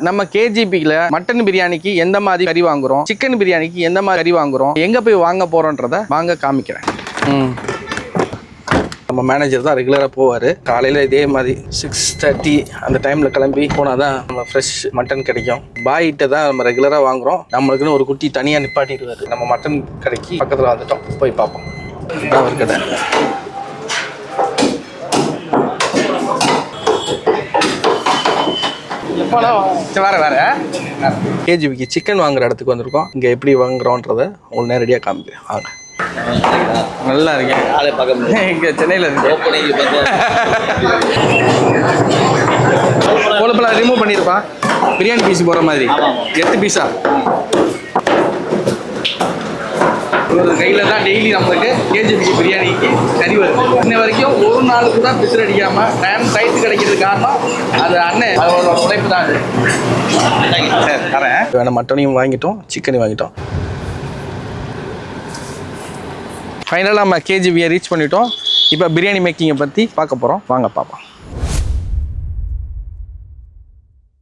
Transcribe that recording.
நம்ம கேஜிபியில் மட்டன் பிரியாணிக்கு எந்த மாதிரி கறி வாங்குறோம், சிக்கன் பிரியாணிக்கு எந்த மாதிரி கறி வாங்குறோம், எங்கே போய் வாங்க போகிறோன்றதை வாங்க காமிக்கிறேன். நம்ம மேனேஜர் தான் ரெகுலராக போவார். காலையில் இதே மாதிரி 6:30 அந்த டைமில் கிளம்பி போனால் தான் நம்ம ஃப்ரெஷ் மட்டன் கிடைக்கும். பாய்கிட்ட தான் நம்ம ரெகுலராக வாங்குகிறோம். நம்மளுக்குன்னு ஒரு குட்டி தனியாக நிப்பாட்டிடுவார். நம்ம மட்டன் கடைக்கு பக்கத்தில் வந்துட்டோம், போய் பார்ப்போம். இதுதான் ஒரு கடை. வேற கேஜிபிக்கு சிக்கன் வாங்குற இடத்துக்கு வந்திருக்கோம். இங்கே எப்படி வாங்குறோன்றதை உங்களுக்கு நேரடியாக காமிக்கிறேன். வாங்க. நல்லா இருக்கேன். இங்கே சென்னையில் இருக்கு. கொழுப்பெல்லாம் ரிமூவ் பண்ணியிருப்பா. பிரியாணி பீஸ் போகிற மாதிரி 8 பீஸா ஒரு கையில் தான் டெய்லி நம்மளுக்கு கேஜிபி பிரியாணிக்கு கறி வருது. இன்ன வரைக்கும் ஒரு நாள் கூட பிசர் அடிக்காமல் டைத்து கிடைக்கிறது காரணம் அது அண்ணன் அதோட உழைப்பு தான். அது தரேன். வேணும் மட்டனையும் வாங்கிட்டோம், சிக்கனையும் வாங்கிட்டோம். ஃபைனலாக நம்ம கேஜிபியை ரீச் பண்ணிட்டோம். இப்போ பிரியாணி மேக்கிங்கை பற்றி பார்க்க போகிறோம். வாங்க பார்ப்போம்.